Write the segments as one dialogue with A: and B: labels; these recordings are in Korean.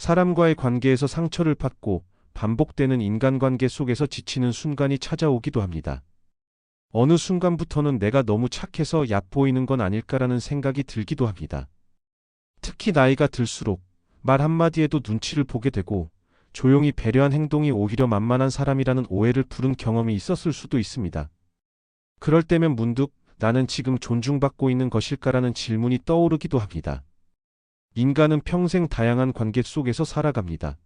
A: 사람과의 관계에서 상처를 받고 반복되는 인간관계 속에서 지치는 순간이 찾아오기도 합니다. 어느 순간부터는 내가 너무 착해서 얕보이는 건 아닐까라는 생각이 들기도 합니다. 특히 나이가 들수록 말 한마디에도 눈치를 보게 되고 조용히 배려한 행동이 오히려 만만한 사람이라는 오해를 부른 경험이 있었을 수도 있습니다. 그럴 때면 문득 나는 지금 존중받고 있는 것일까라는 질문이 떠오르기도 합니다. 인간은 평생 다양한 관계 속에서 살아갑니다.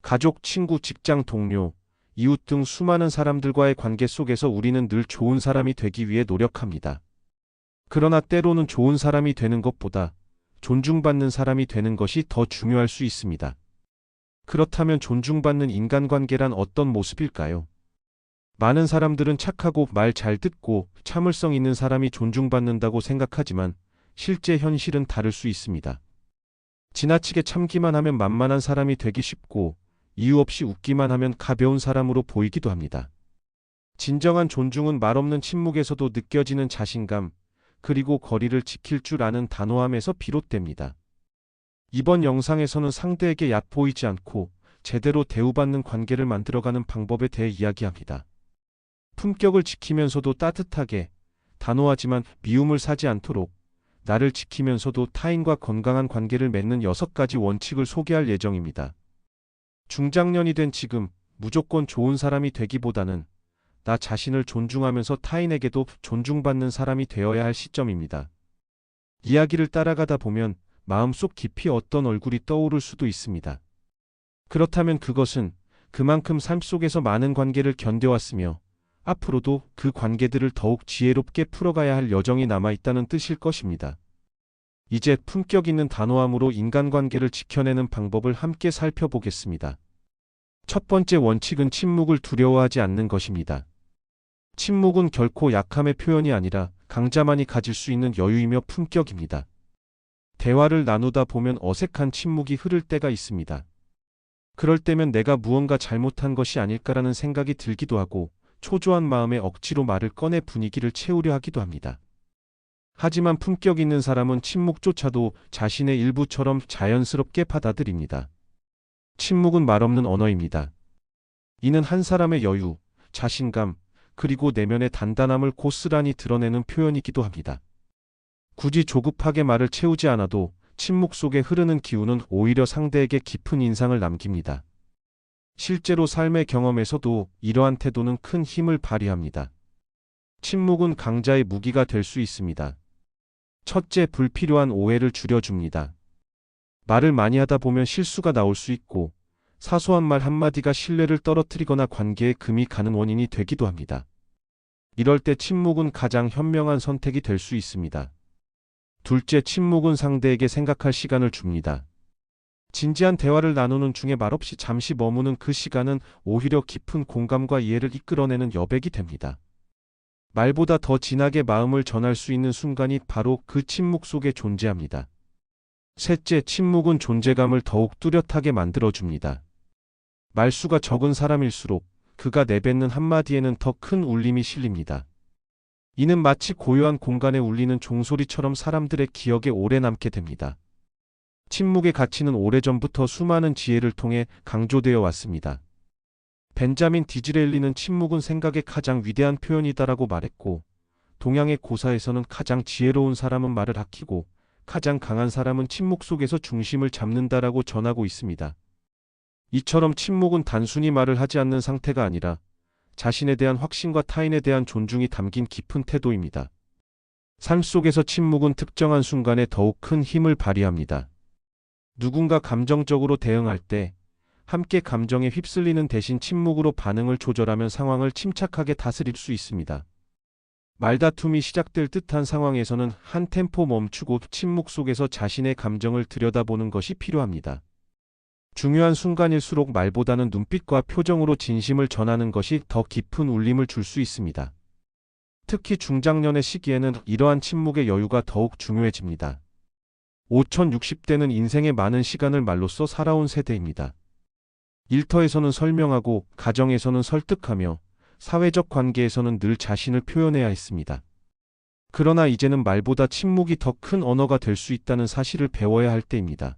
A: 가족, 친구, 직장 동료, 이웃 등 수많은 사람들과의 관계 속에서 우리는 늘 좋은 사람이 되기 위해 노력합니다. 그러나 때로는 좋은 사람이 되는 것보다 존중받는 사람이 되는 것이 더 중요할 수 있습니다. 그렇다면 존중받는 인간관계란 어떤 모습일까요? 많은 사람들은 착하고 말 잘 듣고 참을성 있는 사람이 존중받는다고 생각하지만 실제 현실은 다를 수 있습니다. 지나치게 참기만 하면 만만한 사람이 되기 쉽고 이유 없이 웃기만 하면 가벼운 사람으로 보이기도 합니다. 진정한 존중은 말없는 침묵에서도 느껴지는 자신감, 그리고 거리를 지킬 줄 아는 단호함에서 비롯됩니다. 이번 영상에서는 상대에게 얕보이지 않고 제대로 대우받는 관계를 만들어가는 방법에 대해 이야기합니다. 품격을 지키면서도 따뜻하게, 단호하지만 미움을 사지 않도록, 나를 지키면서도 타인과 건강한 관계를 맺는 6가지 원칙을 소개할 예정입니다. 중장년이 된 지금 무조건 좋은 사람이 되기보다는 나 자신을 존중하면서 타인에게도 존중받는 사람이 되어야 할 시점입니다. 이야기를 따라가다 보면 마음속 깊이 어떤 얼굴이 떠오를 수도 있습니다. 그렇다면 그것은 그만큼 삶 속에서 많은 관계를 견뎌왔으며 앞으로도 그 관계들을 더욱 지혜롭게 풀어가야 할 여정이 남아있다는 뜻일 것입니다. 이제 품격 있는 단호함으로 인간관계를 지켜내는 방법을 함께 살펴보겠습니다. 첫 번째 원칙은 침묵을 두려워하지 않는 것입니다. 침묵은 결코 약함의 표현이 아니라 강자만이 가질 수 있는 여유이며 품격입니다. 대화를 나누다 보면 어색한 침묵이 흐를 때가 있습니다. 그럴 때면 내가 무언가 잘못한 것이 아닐까라는 생각이 들기도 하고 초조한 마음에 억지로 말을 꺼내 분위기를 채우려 하기도 합니다. 하지만 품격 있는 사람은 침묵조차도 자신의 일부처럼 자연스럽게 받아들입니다. 침묵은 말없는 언어입니다. 이는 한 사람의 여유, 자신감, 그리고 내면의 단단함을 고스란히 드러내는 표현이기도 합니다. 굳이 조급하게 말을 채우지 않아도 침묵 속에 흐르는 기운은 오히려 상대에게 깊은 인상을 남깁니다. 실제로 삶의 경험에서도 이러한 태도는 큰 힘을 발휘합니다. 침묵은 강자의 무기가 될 수 있습니다. 첫째, 불필요한 오해를 줄여줍니다. 말을 많이 하다 보면 실수가 나올 수 있고 사소한 말 한마디가 신뢰를 떨어뜨리거나 관계에 금이 가는 원인이 되기도 합니다. 이럴 때 침묵은 가장 현명한 선택이 될 수 있습니다. 둘째, 침묵은 상대에게 생각할 시간을 줍니다. 진지한 대화를 나누는 중에 말없이 잠시 머무는 그 시간은 오히려 깊은 공감과 이해를 이끌어내는 여백이 됩니다. 말보다 더 진하게 마음을 전할 수 있는 순간이 바로 그 침묵 속에 존재합니다. 셋째, 침묵은 존재감을 더욱 뚜렷하게 만들어줍니다. 말수가 적은 사람일수록 그가 내뱉는 한마디에는 더 큰 울림이 실립니다. 이는 마치 고요한 공간에 울리는 종소리처럼 사람들의 기억에 오래 남게 됩니다. 침묵의 가치는 오래전부터 수많은 지혜를 통해 강조되어 왔습니다. 벤자민 디즈레일리는 침묵은 생각의 가장 위대한 표현이다라고 말했고, 동양의 고사에서는 가장 지혜로운 사람은 말을 아끼고 가장 강한 사람은 침묵 속에서 중심을 잡는다라고 전하고 있습니다. 이처럼 침묵은 단순히 말을 하지 않는 상태가 아니라 자신에 대한 확신과 타인에 대한 존중이 담긴 깊은 태도입니다. 삶 속에서 침묵은 특정한 순간에 더욱 큰 힘을 발휘합니다. 누군가 감정적으로 대응할 때 함께 감정에 휩쓸리는 대신 침묵으로 반응을 조절하면 상황을 침착하게 다스릴 수 있습니다. 말다툼이 시작될 듯한 상황에서는 한 템포 멈추고 침묵 속에서 자신의 감정을 들여다보는 것이 필요합니다. 중요한 순간일수록 말보다는 눈빛과 표정으로 진심을 전하는 것이 더 깊은 울림을 줄 수 있습니다. 특히 중장년의 시기에는 이러한 침묵의 여유가 더욱 중요해집니다. 5060대는 인생의 많은 시간을 말로써 살아온 세대입니다. 일터에서는 설명하고 가정에서는 설득하며 사회적 관계에서는 늘 자신을 표현해야 했습니다. 그러나 이제는 말보다 침묵이 더 큰 언어가 될 수 있다는 사실을 배워야 할 때입니다.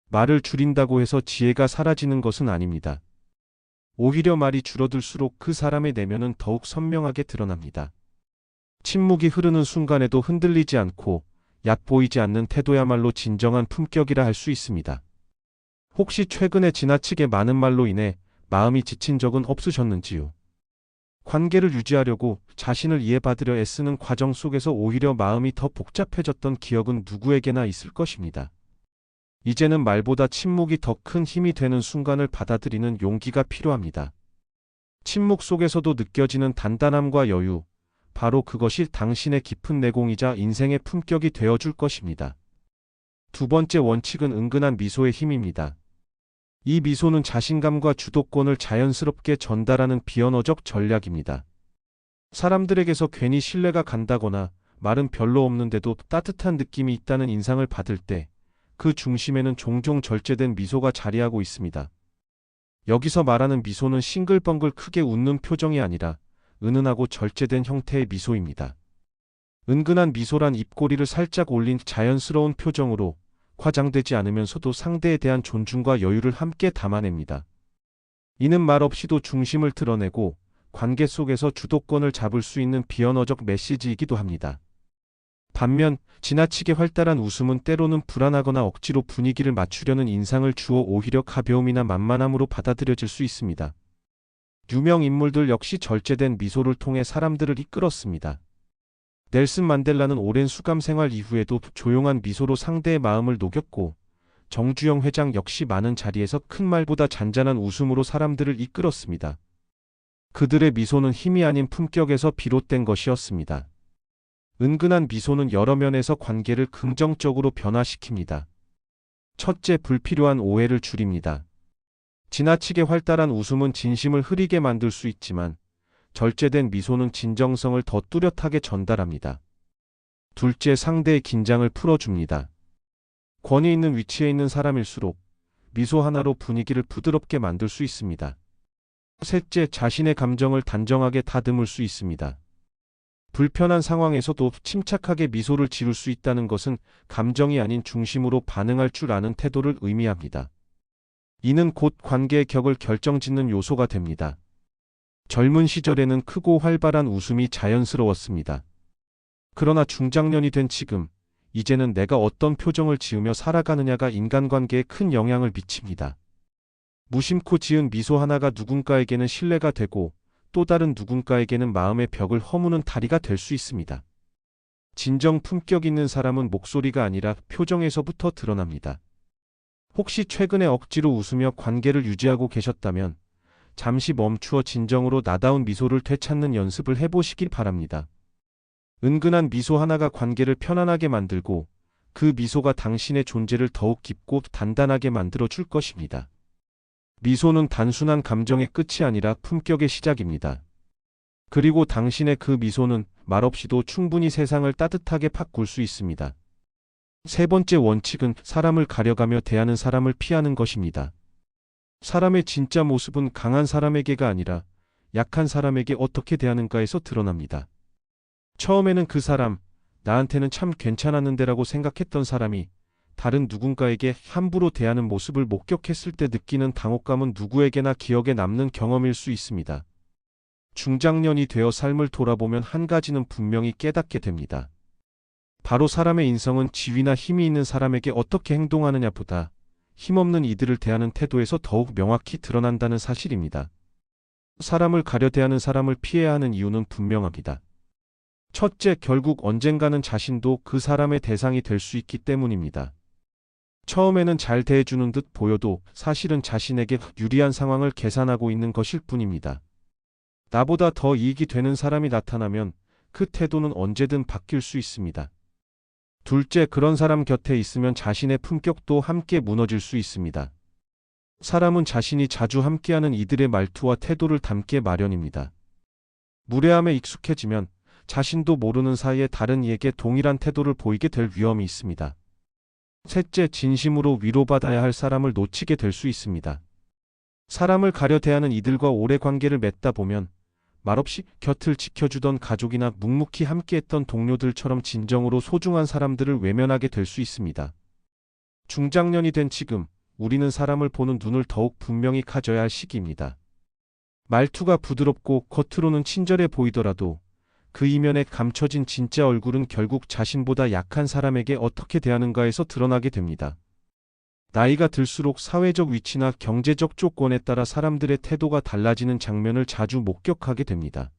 A: 말을 줄인다고 해서 지혜가 사라지는 것은 아닙니다. 오히려 말이 줄어들수록 그 사람의 내면은 더욱 선명하게 드러납니다. 침묵이 흐르는 순간에도 흔들리지 않고 얕보이지 않는 태도야말로 진정한 품격이라 할 수 있습니다. 혹시 최근에 지나치게 많은 말로 인해 마음이 지친 적은 없으셨는지요? 관계를 유지하려고 자신을 이해받으려 애쓰는 과정 속에서 오히려 마음이 더 복잡해졌던 기억은 누구에게나 있을 것입니다. 이제는 말보다 침묵이 더 큰 힘이 되는 순간을 받아들이는 용기가 필요합니다. 침묵 속에서도 느껴지는 단단함과 여유, 바로 그것이 당신의 깊은 내공이자 인생의 품격이 되어줄 것입니다. 두 번째 원칙은 은근한 미소의 힘입니다. 이 미소는 자신감과 주도권을 자연스럽게 전달하는 비언어적 전략입니다. 사람들에게서 괜히 신뢰가 간다거나 말은 별로 없는데도 따뜻한 느낌이 있다는 인상을 받을 때 그 중심에는 종종 절제된 미소가 자리하고 있습니다. 여기서 말하는 미소는 싱글벙글 크게 웃는 표정이 아니라 은은하고 절제된 형태의 미소입니다. 은근한 미소란 입꼬리를 살짝 올린 자연스러운 표정으로 과장되지 않으면서도 상대에 대한 존중과 여유를 함께 담아냅니다. 이는 말 없이도 중심을 드러내고 관계 속에서 주도권을 잡을 수 있는 비언어적 메시지이기도 합니다. 반면 지나치게 활달한 웃음은 때로는 불안하거나 억지로 분위기를 맞추려는 인상을 주어 오히려 가벼움이나 만만함으로 받아들여질 수 있습니다. 유명 인물들 역시 절제된 미소를 통해 사람들을 이끌었습니다. 넬슨 만델라는 오랜 수감 생활 이후에도 조용한 미소로 상대의 마음을 녹였고, 정주영 회장 역시 많은 자리에서 큰 말보다 잔잔한 웃음으로 사람들을 이끌었습니다. 그들의 미소는 힘이 아닌 품격에서 비롯된 것이었습니다. 은근한 미소는 여러 면에서 관계를 긍정적으로 변화시킵니다. 첫째, 불필요한 오해를 줄입니다. 지나치게 활달한 웃음은 진심을 흐리게 만들 수 있지만 절제된 미소는 진정성을 더 뚜렷하게 전달합니다. 둘째, 상대의 긴장을 풀어줍니다. 권위 있는 위치에 있는 사람일수록 미소 하나로 분위기를 부드럽게 만들 수 있습니다. 셋째, 자신의 감정을 단정하게 다듬을 수 있습니다. 불편한 상황에서도 침착하게 미소를 지을 수 있다는 것은 감정이 아닌 중심으로 반응할 줄 아는 태도를 의미합니다. 이는 곧 관계의 격을 결정짓는 요소가 됩니다. 젊은 시절에는 크고 활발한 웃음이 자연스러웠습니다. 그러나 중장년이 된 지금, 이제는 내가 어떤 표정을 지으며 살아가느냐가 인간관계에 큰 영향을 미칩니다. 무심코 지은 미소 하나가 누군가에게는 신뢰가 되고 또 다른 누군가에게는 마음의 벽을 허무는 다리가 될 수 있습니다. 진정 품격 있는 사람은 목소리가 아니라 표정에서부터 드러납니다. 혹시 최근에 억지로 웃으며 관계를 유지하고 계셨다면 잠시 멈추어 진정으로 나다운 미소를 되찾는 연습을 해보시길 바랍니다. 은근한 미소 하나가 관계를 편안하게 만들고 그 미소가 당신의 존재를 더욱 깊고 단단하게 만들어 줄 것입니다. 미소는 단순한 감정의 끝이 아니라 품격의 시작입니다. 그리고 당신의 그 미소는 말없이도 충분히 세상을 따뜻하게 바꿀 수 있습니다. 세 번째 원칙은 사람을 가려가며 대하는 사람을 피하는 것입니다. 사람의 진짜 모습은 강한 사람에게가 아니라 약한 사람에게 어떻게 대하는가에서 드러납니다. 처음에는 그 사람, 나한테는 참 괜찮았는데라고 생각했던 사람이 다른 누군가에게 함부로 대하는 모습을 목격했을 때 느끼는 당혹감은 누구에게나 기억에 남는 경험일 수 있습니다. 중장년이 되어 삶을 돌아보면 한 가지는 분명히 깨닫게 됩니다. 바로 사람의 인성은 지위나 힘이 있는 사람에게 어떻게 행동하느냐보다 힘없는 이들을 대하는 태도에서 더욱 명확히 드러난다는 사실입니다. 사람을 가려 대하는 사람을 피해야 하는 이유는 분명합니다. 첫째, 결국 언젠가는 자신도 그 사람의 대상이 될 수 있기 때문입니다. 처음에는 잘 대해주는 듯 보여도 사실은 자신에게 유리한 상황을 계산하고 있는 것일 뿐입니다. 나보다 더 이익이 되는 사람이 나타나면 그 태도는 언제든 바뀔 수 있습니다. 둘째, 그런 사람 곁에 있으면 자신의 품격도 함께 무너질 수 있습니다. 사람은 자신이 자주 함께하는 이들의 말투와 태도를 담게 마련입니다. 무례함에 익숙해지면 자신도 모르는 사이에 다른 이에게 동일한 태도를 보이게 될 위험이 있습니다. 셋째, 진심으로 위로받아야 할 사람을 놓치게 될 수 있습니다. 사람을 가려 대하는 이들과 오래 관계를 맺다 보면 말없이 곁을 지켜주던 가족이나 묵묵히 함께했던 동료들처럼 진정으로 소중한 사람들을 외면하게 될 수 있습니다. 중장년이 된 지금, 우리는 사람을 보는 눈을 더욱 분명히 가져야 할 시기입니다. 말투가 부드럽고 겉으로는 친절해 보이더라도 그 이면에 감춰진 진짜 얼굴은 결국 자신보다 약한 사람에게 어떻게 대하는가에서 드러나게 됩니다. 나이가 들수록 사회적 위치나 경제적 조건에 따라 사람들의 태도가 달라지는 장면을 자주 목격하게 됩니다.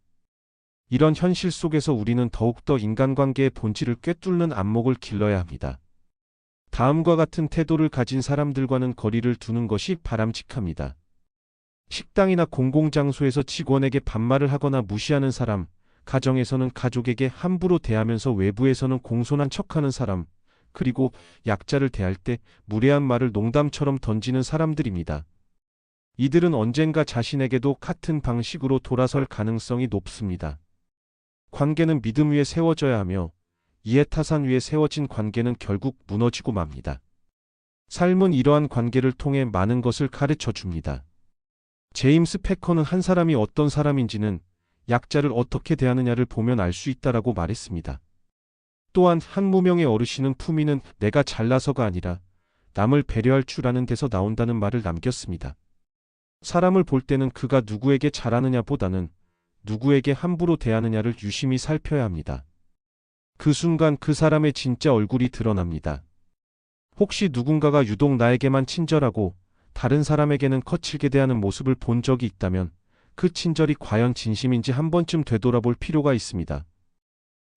A: 이런 현실 속에서 우리는 더욱더 인간관계의 본질을 꿰뚫는 안목을 길러야 합니다. 다음과 같은 태도를 가진 사람들과는 거리를 두는 것이 바람직합니다. 식당이나 공공장소에서 직원에게 반말을 하거나 무시하는 사람, 가정에서는 가족에게 함부로 대하면서 외부에서는 공손한 척하는 사람, 그리고 약자를 대할 때 무례한 말을 농담처럼 던지는 사람들입니다. 이들은 언젠가 자신에게도 같은 방식으로 돌아설 가능성이 높습니다. 관계는 믿음 위에 세워져야 하며 이해타산 위에 세워진 관계는 결국 무너지고 맙니다. 삶은 이러한 관계를 통해 많은 것을 가르쳐 줍니다. 제임스 패커는 한 사람이 어떤 사람인지는 약자를 어떻게 대하느냐를 보면 알 수 있다라고 말했습니다. 또한 한 무명의 어르신은 품위는 내가 잘나서가 아니라 남을 배려할 줄 아는 데서 나온다는 말을 남겼습니다. 사람을 볼 때는 그가 누구에게 잘하느냐 보다는 누구에게 함부로 대하느냐를 유심히 살펴야 합니다. 그 순간 그 사람의 진짜 얼굴이 드러납니다. 혹시 누군가가 유독 나에게만 친절하고 다른 사람에게는 거칠게 대하는 모습을 본 적이 있다면 그 친절이 과연 진심인지 한 번쯤 되돌아볼 필요가 있습니다.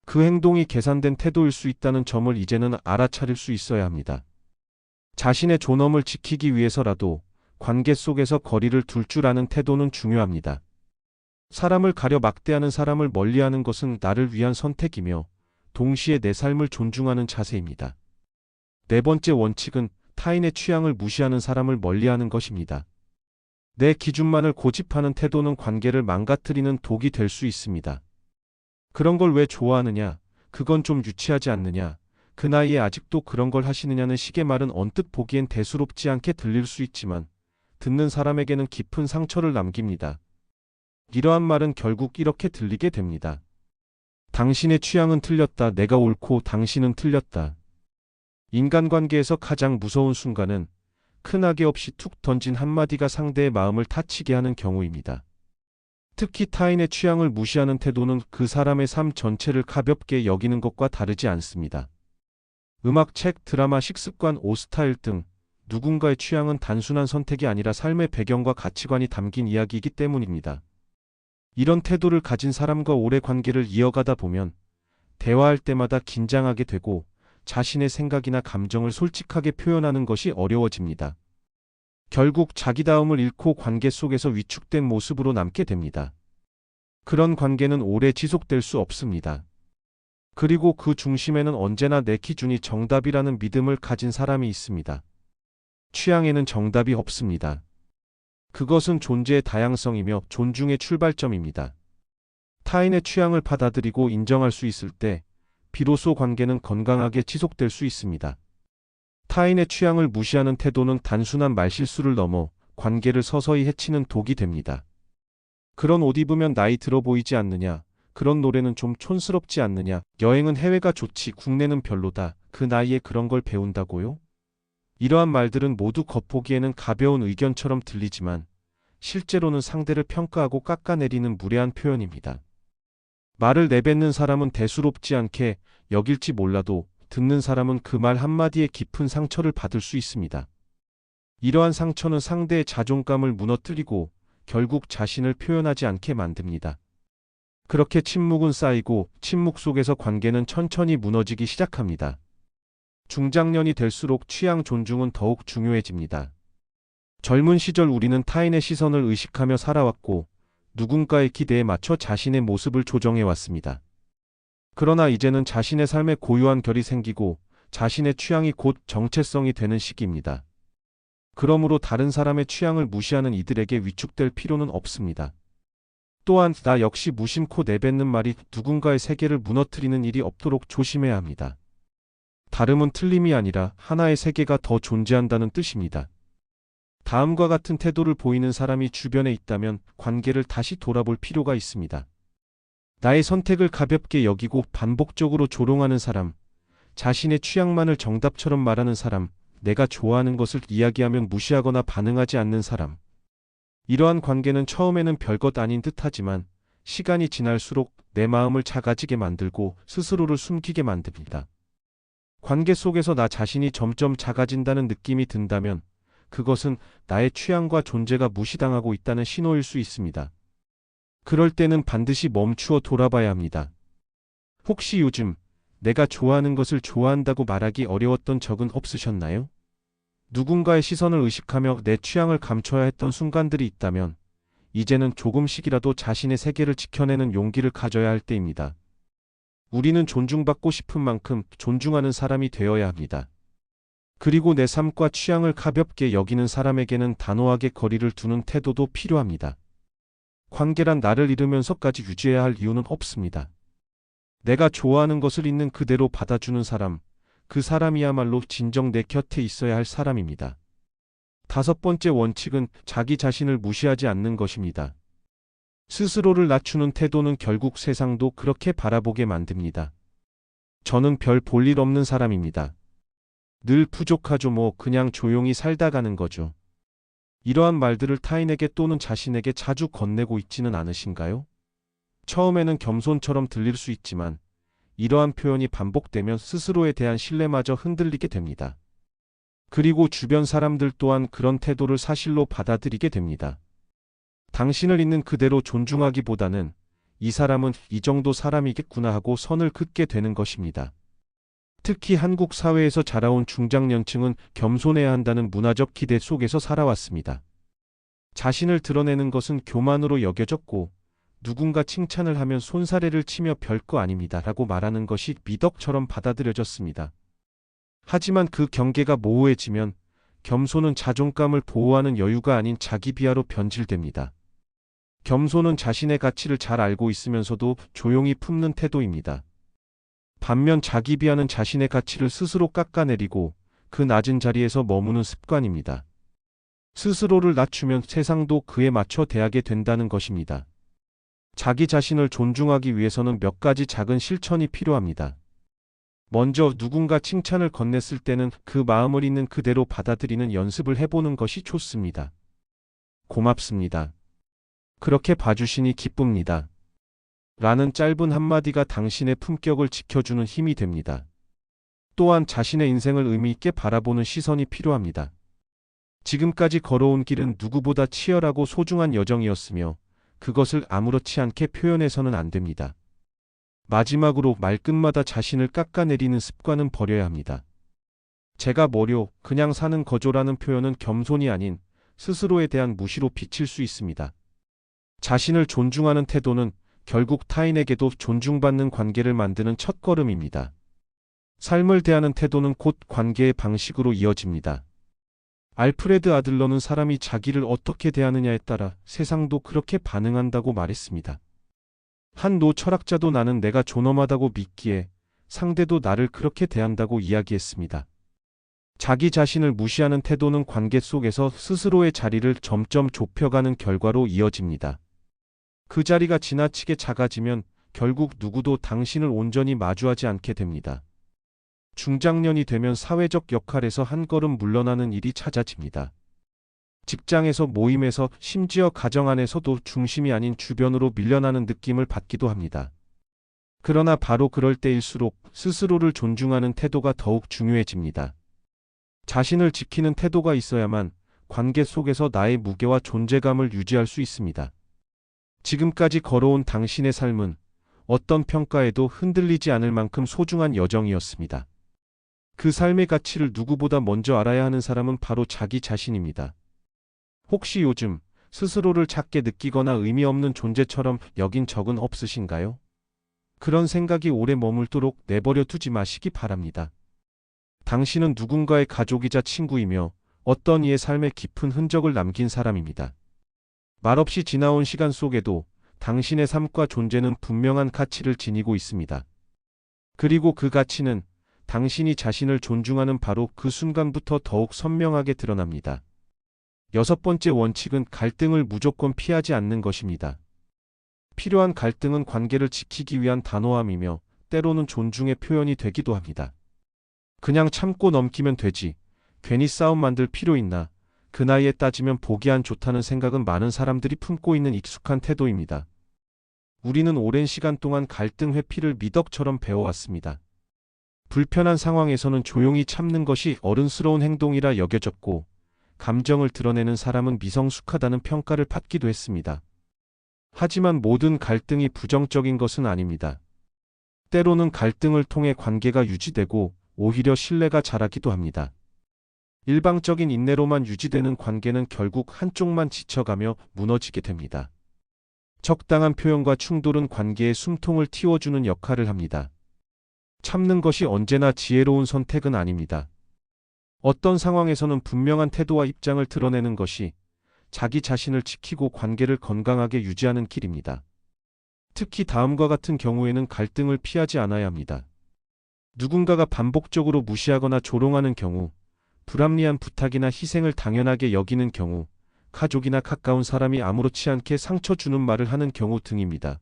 A: 그 행동이 계산된 태도일 수 있다는 점을 이제는 알아차릴 수 있어야 합니다. 자신의 존엄을 지키기 위해서라도 관계 속에서 거리를 둘 줄 아는 태도는 중요합니다. 사람을 가려 막대하는 사람을 멀리하는 것은 나를 위한 선택이며 동시에 내 삶을 존중하는 자세입니다. 네 번째 원칙은 타인의 취향을 무시하는 사람을 멀리하는 것입니다. 내 기준만을 고집하는 태도는 관계를 망가뜨리는 독이 될 수 있습니다. 그런 걸 왜 좋아하느냐? 그건 좀 유치하지 않느냐? 그 나이에 아직도 그런 걸 하시느냐는 식의 말은 언뜻 보기엔 대수롭지 않게 들릴 수 있지만 듣는 사람에게는 깊은 상처를 남깁니다. 이러한 말은 결국 이렇게 들리게 됩니다. 당신의 취향은 틀렸다. 내가 옳고 당신은 틀렸다. 인간관계에서 가장 무서운 순간은 큰 악의 없이 툭 던진 한마디가 상대의 마음을 다치게 하는 경우입니다. 특히 타인의 취향을 무시하는 태도는 그 사람의 삶 전체를 가볍게 여기는 것과 다르지 않습니다. 음악, 책, 드라마, 식습관, 옷 스타일 등 누군가의 취향은 단순한 선택이 아니라 삶의 배경과 가치관이 담긴 이야기이기 때문입니다. 이런 태도를 가진 사람과 오래 관계를 이어가다 보면 대화할 때마다 긴장하게 되고 자신의 생각이나 감정을 솔직하게 표현하는 것이 어려워집니다. 결국 자기다움을 잃고 관계 속에서 위축된 모습으로 남게 됩니다. 그런 관계는 오래 지속될 수 없습니다. 그리고 그 중심에는 언제나 내 기준이 정답이라는 믿음을 가진 사람이 있습니다. 취향에는 정답이 없습니다. 그것은 존재의 다양성이며 존중의 출발점입니다. 타인의 취향을 받아들이고 인정할 수 있을 때 비로소 관계는 건강하게 지속될 수 있습니다. 타인의 취향을 무시하는 태도는 단순한 말실수를 넘어 관계를 서서히 해치는 독이 됩니다. 그런 옷 입으면 나이 들어 보이지 않느냐? 그런 노래는 좀 촌스럽지 않느냐? 여행은 해외가 좋지, 국내는 별로다. 그 나이에 그런 걸 배운다고요? 이러한 말들은 모두 겉보기에는 가벼운 의견처럼 들리지만 실제로는 상대를 평가하고 깎아내리는 무례한 표현입니다. 말을 내뱉는 사람은 대수롭지 않게 여길지 몰라도 듣는 사람은 그 말 한마디에 깊은 상처를 받을 수 있습니다. 이러한 상처는 상대의 자존감을 무너뜨리고 결국 자신을 표현하지 않게 만듭니다. 그렇게 침묵은 쌓이고 침묵 속에서 관계는 천천히 무너지기 시작합니다. 중장년이 될수록 취향 존중은 더욱 중요해집니다. 젊은 시절 우리는 타인의 시선을 의식하며 살아왔고 누군가의 기대에 맞춰 자신의 모습을 조정해왔습니다. 그러나 이제는 자신의 삶에 고유한 결이 생기고 자신의 취향이 곧 정체성이 되는 시기입니다. 그러므로 다른 사람의 취향을 무시하는 이들에게 위축될 필요는 없습니다. 또한 나 역시 무심코 내뱉는 말이 누군가의 세계를 무너뜨리는 일이 없도록 조심해야 합니다. 다름은 틀림이 아니라 하나의 세계가 더 존재한다는 뜻입니다. 다음과 같은 태도를 보이는 사람이 주변에 있다면 관계를 다시 돌아볼 필요가 있습니다. 나의 선택을 가볍게 여기고 반복적으로 조롱하는 사람, 자신의 취향만을 정답처럼 말하는 사람, 내가 좋아하는 것을 이야기하면 무시하거나 반응하지 않는 사람. 이러한 관계는 처음에는 별것 아닌 듯하지만 시간이 지날수록 내 마음을 작아지게 만들고 스스로를 숨기게 만듭니다. 관계 속에서 나 자신이 점점 작아진다는 느낌이 든다면 그것은 나의 취향과 존재가 무시당하고 있다는 신호일 수 있습니다. 그럴 때는 반드시 멈추어 돌아봐야 합니다. 혹시 요즘 내가 좋아하는 것을 좋아한다고 말하기 어려웠던 적은 없으셨나요? 누군가의 시선을 의식하며 내 취향을 감춰야 했던 순간들이 있다면 이제는 조금씩이라도 자신의 세계를 지켜내는 용기를 가져야 할 때입니다. 우리는 존중받고 싶은 만큼 존중하는 사람이 되어야 합니다. 그리고 내 삶과 취향을 가볍게 여기는 사람에게는 단호하게 거리를 두는 태도도 필요합니다. 관계란 나를 잃으면서까지 유지해야 할 이유는 없습니다. 내가 좋아하는 것을 있는 그대로 받아주는 사람, 그 사람이야말로 진정 내 곁에 있어야 할 사람입니다. 5번째 원칙은 자기 자신을 무시하지 않는 것입니다. 스스로를 낮추는 태도는 결국 세상도 그렇게 바라보게 만듭니다. 저는 별 볼 일 없는 사람입니다. 늘 부족하죠 뭐 그냥 조용히 살다 가는 거죠. 이러한 말들을 타인에게 또는 자신에게 자주 건네고 있지는 않으신가요? 처음에는 겸손처럼 들릴 수 있지만 이러한 표현이 반복되면 스스로에 대한 신뢰마저 흔들리게 됩니다. 그리고 주변 사람들 또한 그런 태도를 사실로 받아들이게 됩니다. 당신을 있는 그대로 존중하기보다는 이 사람은 이 정도 사람이겠구나 하고 선을 긋게 되는 것입니다. 특히 한국 사회에서 자라온 중장년층은 겸손해야 한다는 문화적 기대 속에서 살아왔습니다. 자신을 드러내는 것은 교만으로 여겨졌고 누군가 칭찬을 하면 손사래를 치며 별거 아닙니다 라고 말하는 것이 미덕처럼 받아들여졌습니다. 하지만 그 경계가 모호해지면 겸손은 자존감을 보호하는 여유가 아닌 자기 비하로 변질됩니다. 겸손은 자신의 가치를 잘 알고 있으면서도 조용히 품는 태도입니다. 반면 자기 비하는 자신의 가치를 스스로 깎아내리고 그 낮은 자리에서 머무는 습관입니다. 스스로를 낮추면 세상도 그에 맞춰 대하게 된다는 것입니다. 자기 자신을 존중하기 위해서는 몇 가지 작은 실천이 필요합니다. 먼저 누군가 칭찬을 건넸을 때는 그 마음을 있는 그대로 받아들이는 연습을 해보는 것이 좋습니다. 고맙습니다. 그렇게 봐주시니 기쁩니다. 라는 짧은 한마디가 당신의 품격을 지켜주는 힘이 됩니다. 또한 자신의 인생을 의미 있게 바라보는 시선이 필요합니다. 지금까지 걸어온 길은 누구보다 치열하고 소중한 여정이었으며 그것을 아무렇지 않게 표현해서는 안 됩니다. 마지막으로 말끝마다 자신을 깎아내리는 습관은 버려야 합니다. 제가 뭐려 그냥 사는 거죠라는 표현은 겸손이 아닌 스스로에 대한 무시로 비칠 수 있습니다. 자신을 존중하는 태도는 결국 타인에게도 존중받는 관계를 만드는 첫걸음입니다. 삶을 대하는 태도는 곧 관계의 방식으로 이어집니다. 알프레드 아들러는 사람이 자기를 어떻게 대하느냐에 따라 세상도 그렇게 반응한다고 말했습니다. 한 노 철학자도 나는 내가 존엄하다고 믿기에 상대도 나를 그렇게 대한다고 이야기했습니다. 자기 자신을 무시하는 태도는 관계 속에서 스스로의 자리를 점점 좁혀가는 결과로 이어집니다. 그 자리가 지나치게 작아지면 결국 누구도 당신을 온전히 마주하지 않게 됩니다. 중장년이 되면 사회적 역할에서 한 걸음 물러나는 일이 잦아집니다. 직장에서 모임에서 심지어 가정 안에서도 중심이 아닌 주변으로 밀려나는 느낌을 받기도 합니다. 그러나 바로 그럴 때일수록 스스로를 존중하는 태도가 더욱 중요해집니다. 자신을 지키는 태도가 있어야만 관계 속에서 나의 무게와 존재감을 유지할 수 있습니다. 지금까지 걸어온 당신의 삶은 어떤 평가에도 흔들리지 않을 만큼 소중한 여정이었습니다. 그 삶의 가치를 누구보다 먼저 알아야 하는 사람은 바로 자기 자신입니다. 혹시 요즘 스스로를 작게 느끼거나 의미 없는 존재처럼 여긴 적은 없으신가요? 그런 생각이 오래 머물도록 내버려 두지 마시기 바랍니다. 당신은 누군가의 가족이자 친구이며 어떤 이의 삶에 깊은 흔적을 남긴 사람입니다. 말없이 지나온 시간 속에도 당신의 삶과 존재는 분명한 가치를 지니고 있습니다. 그리고 그 가치는 당신이 자신을 존중하는 바로 그 순간부터 더욱 선명하게 드러납니다. 6번째 원칙은 갈등을 무조건 피하지 않는 것입니다. 필요한 갈등은 관계를 지키기 위한 단호함이며 때로는 존중의 표현이 되기도 합니다. 그냥 참고 넘기면 되지, 괜히 싸움 만들 필요 있나. 그 나이에 따지면 보기 안 좋다는 생각은 많은 사람들이 품고 있는 익숙한 태도입니다. 우리는 오랜 시간 동안 갈등 회피를 미덕처럼 배워왔습니다. 불편한 상황에서는 조용히 참는 것이 어른스러운 행동이라 여겨졌고, 감정을 드러내는 사람은 미성숙하다는 평가를 받기도 했습니다. 하지만 모든 갈등이 부정적인 것은 아닙니다. 때로는 갈등을 통해 관계가 유지되고 오히려 신뢰가 자라기도 합니다. 일방적인 인내로만 유지되는 관계는 결국 한쪽만 지쳐가며 무너지게 됩니다. 적당한 표현과 충돌은 관계의 숨통을 틔워주는 역할을 합니다. 참는 것이 언제나 지혜로운 선택은 아닙니다. 어떤 상황에서는 분명한 태도와 입장을 드러내는 것이 자기 자신을 지키고 관계를 건강하게 유지하는 길입니다. 특히 다음과 같은 경우에는 갈등을 피하지 않아야 합니다. 누군가가 반복적으로 무시하거나 조롱하는 경우, 불합리한 부탁이나 희생을 당연하게 여기는 경우, 가족이나 가까운 사람이 아무렇지 않게 상처 주는 말을 하는 경우 등입니다.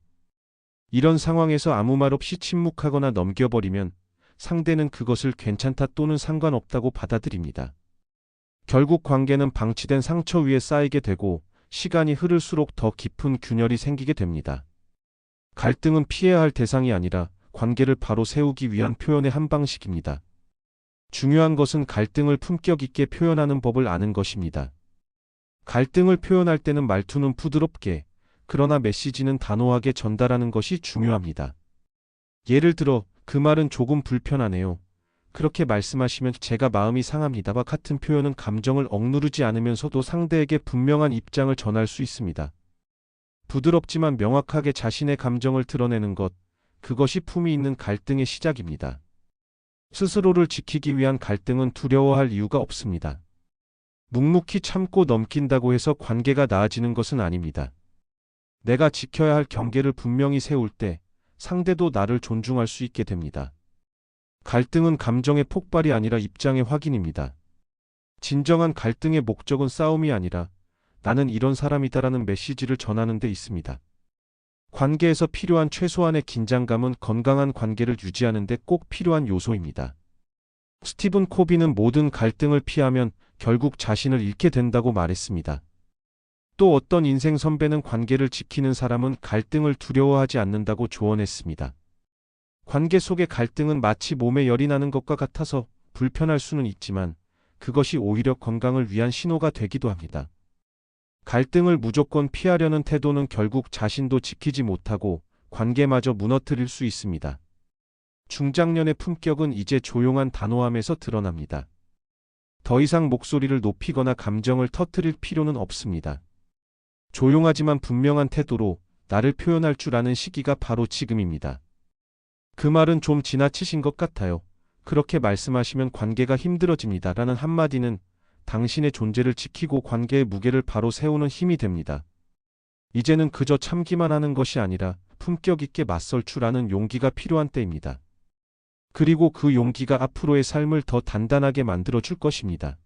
A: 이런 상황에서 아무 말 없이 침묵하거나 넘겨버리면 상대는 그것을 괜찮다 또는 상관없다고 받아들입니다. 결국 관계는 방치된 상처 위에 쌓이게 되고 시간이 흐를수록 더 깊은 균열이 생기게 됩니다. 갈등은 피해야 할 대상이 아니라 관계를 바로 세우기 위한 표현의 한 방식입니다. 중요한 것은 갈등을 품격 있게 표현하는 법을 아는 것입니다. 갈등을 표현할 때는 말투는 부드럽게, 그러나 메시지는 단호하게 전달하는 것이 중요합니다. 예를 들어, 그 말은 조금 불편하네요. 그렇게 말씀하시면 제가 마음이 상합니다와 같은 표현은 감정을 억누르지 않으면서도 상대에게 분명한 입장을 전할 수 있습니다. 부드럽지만 명확하게 자신의 감정을 드러내는 것, 그것이 품위 있는 갈등의 시작입니다. 스스로를 지키기 위한 갈등은 두려워할 이유가 없습니다. 묵묵히 참고 넘긴다고 해서 관계가 나아지는 것은 아닙니다. 내가 지켜야 할 경계를 분명히 세울 때 상대도 나를 존중할 수 있게 됩니다. 갈등은 감정의 폭발이 아니라 입장의 확인입니다. 진정한 갈등의 목적은 싸움이 아니라 나는 이런 사람이다라는 메시지를 전하는 데 있습니다. 관계에서 필요한 최소한의 긴장감은 건강한 관계를 유지하는 데 꼭 필요한 요소입니다. 스티븐 코비는 모든 갈등을 피하면 결국 자신을 잃게 된다고 말했습니다. 또 어떤 인생 선배는 관계를 지키는 사람은 갈등을 두려워하지 않는다고 조언했습니다. 관계 속의 갈등은 마치 몸에 열이 나는 것과 같아서 불편할 수는 있지만 그것이 오히려 건강을 위한 신호가 되기도 합니다. 갈등을 무조건 피하려는 태도는 결국 자신도 지키지 못하고 관계마저 무너뜨릴 수 있습니다. 중장년의 품격은 이제 조용한 단호함에서 드러납니다. 더 이상 목소리를 높이거나 감정을 터뜨릴 필요는 없습니다. 조용하지만 분명한 태도로 나를 표현할 줄 아는 시기가 바로 지금입니다. 그 말은 좀 지나치신 것 같아요. 그렇게 말씀하시면 관계가 힘들어집니다. 라는 한마디는 당신의 존재를 지키고 관계의 무게를 바로 세우는 힘이 됩니다. 이제는 그저 참기만 하는 것이 아니라 품격 있게 맞설 줄 아는 용기가 필요한 때입니다. 그리고 그 용기가 앞으로의 삶을 더 단단하게 만들어줄 것입니다.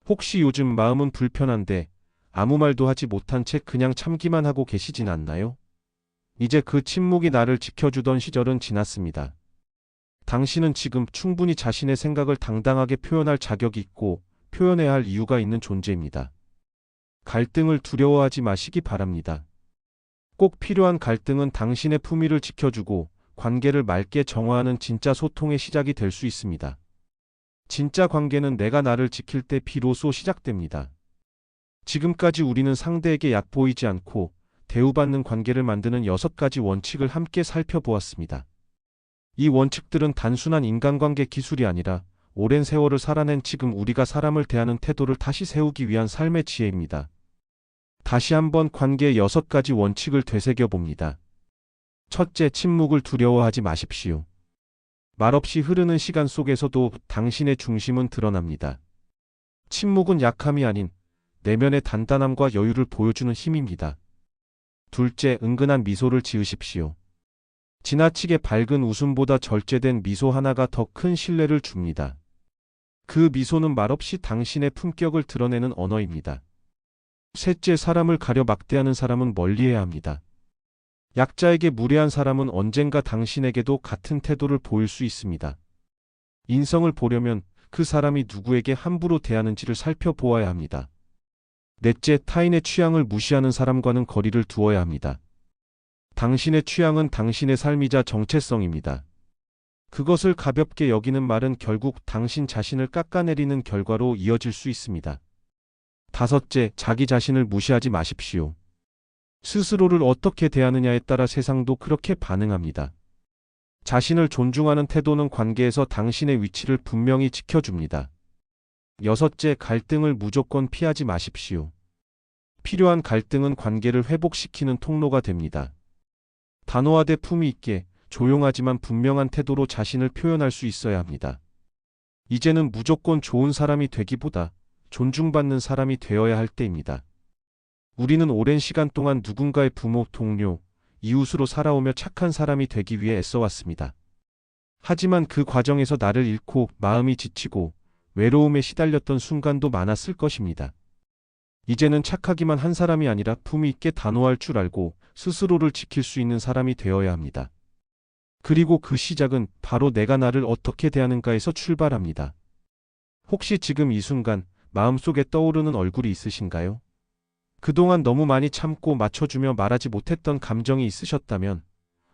A: 혹시 요즘 마음은 불편한데 아무 말도 하지 못한 채 그냥 참기만 하고 계시진 않나요? 이제 그 침묵이 나를 지켜주던 시절은 지났습니다. 당신은 지금 충분히 자신의 생각을 당당하게 표현할 자격이 있고 표현해야 할 이유가 있는 존재입니다. 갈등을 두려워하지 마시기 바랍니다. 꼭 필요한 갈등은 당신의 품위를 지켜주고 관계를 맑게 정화하는 진짜 소통의 시작이 될 수 있습니다. 진짜 관계는 내가 나를 지킬 때 비로소 시작됩니다. 지금까지 우리는 상대에게 얕보이지 않고 대우받는 관계를 만드는 6가지 원칙을 함께 살펴보았습니다. 이 원칙들은 단순한 인간관계 기술이 아니라 오랜 세월을 살아낸 지금 우리가 사람을 대하는 태도를 다시 세우기 위한 삶의 지혜입니다. 다시 한번 관계의 6가지 원칙을 되새겨봅니다. 첫째, 침묵을 두려워하지 마십시오. 말없이 흐르는 시간 속에서도 당신의 중심은 드러납니다. 침묵은 약함이 아닌 내면의 단단함과 여유를 보여주는 힘입니다. 둘째, 은근한 미소를 지으십시오. 지나치게 밝은 웃음보다 절제된 미소 하나가 더 큰 신뢰를 줍니다. 그 미소는 말없이 당신의 품격을 드러내는 언어입니다. 셋째, 사람을 가려 막대하는 사람은 멀리해야 합니다. 약자에게 무례한 사람은 언젠가 당신에게도 같은 태도를 보일 수 있습니다. 인성을 보려면 그 사람이 누구에게 함부로 대하는지를 살펴보아야 합니다. 넷째, 타인의 취향을 무시하는 사람과는 거리를 두어야 합니다. 당신의 취향은 당신의 삶이자 정체성입니다. 그것을 가볍게 여기는 말은 결국 당신 자신을 깎아내리는 결과로 이어질 수 있습니다. 다섯째, 자기 자신을 무시하지 마십시오. 스스로를 어떻게 대하느냐에 따라 세상도 그렇게 반응합니다. 자신을 존중하는 태도는 관계에서 당신의 위치를 분명히 지켜줍니다. 여섯째, 갈등을 무조건 피하지 마십시오. 필요한 갈등은 관계를 회복시키는 통로가 됩니다. 단호하되 품위 있게, 조용하지만 분명한 태도로 자신을 표현할 수 있어야 합니다. 이제는 무조건 좋은 사람이 되기보다 존중받는 사람이 되어야 할 때입니다. 우리는 오랜 시간 동안 누군가의 부모, 동료, 이웃으로 살아오며 착한 사람이 되기 위해 애써왔습니다. 하지만 그 과정에서 나를 잃고 마음이 지치고 외로움에 시달렸던 순간도 많았을 것입니다. 이제는 착하기만 한 사람이 아니라 품위 있게 단호할 줄 알고 스스로를 지킬 수 있는 사람이 되어야 합니다. 그리고 그 시작은 바로 내가 나를 어떻게 대하는가에서 출발합니다. 혹시 지금 이 순간 마음속에 떠오르는 얼굴이 있으신가요? 그동안 너무 많이 참고 맞춰주며 말하지 못했던 감정이 있으셨다면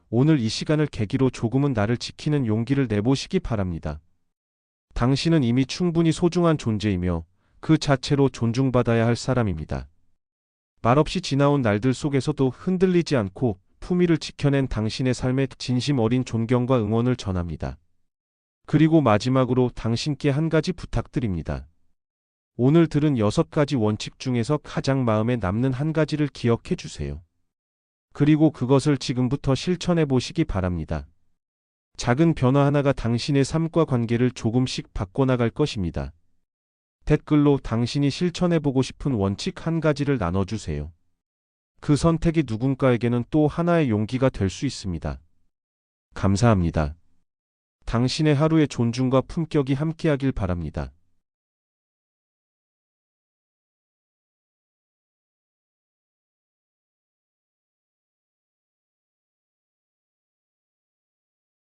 A: 오늘 이 시간을 계기로 조금은 나를 지키는 용기를 내보시기 바랍니다. 당신은 이미 충분히 소중한 존재이며 그 자체로 존중받아야 할 사람입니다. 말없이 지나온 날들 속에서도 흔들리지 않고 품위를 지켜낸 당신의 삶에 진심 어린 존경과 응원을 전합니다. 그리고 마지막으로 당신께 한 가지 부탁드립니다. 오늘 들은 6가지 원칙 중에서 가장 마음에 남는 한 가지를 기억해 주세요. 그리고 그것을 지금부터 실천해 보시기 바랍니다. 작은 변화 하나가 당신의 삶과 관계를 조금씩 바꿔나갈 것입니다. 댓글로 당신이 실천해 보고 싶은 원칙 한 가지를 나눠주세요. 그 선택이 누군가에게는 또 하나의 용기가 될 수 있습니다. 감사합니다. 당신의 하루에 존중과 품격이 함께하길 바랍니다.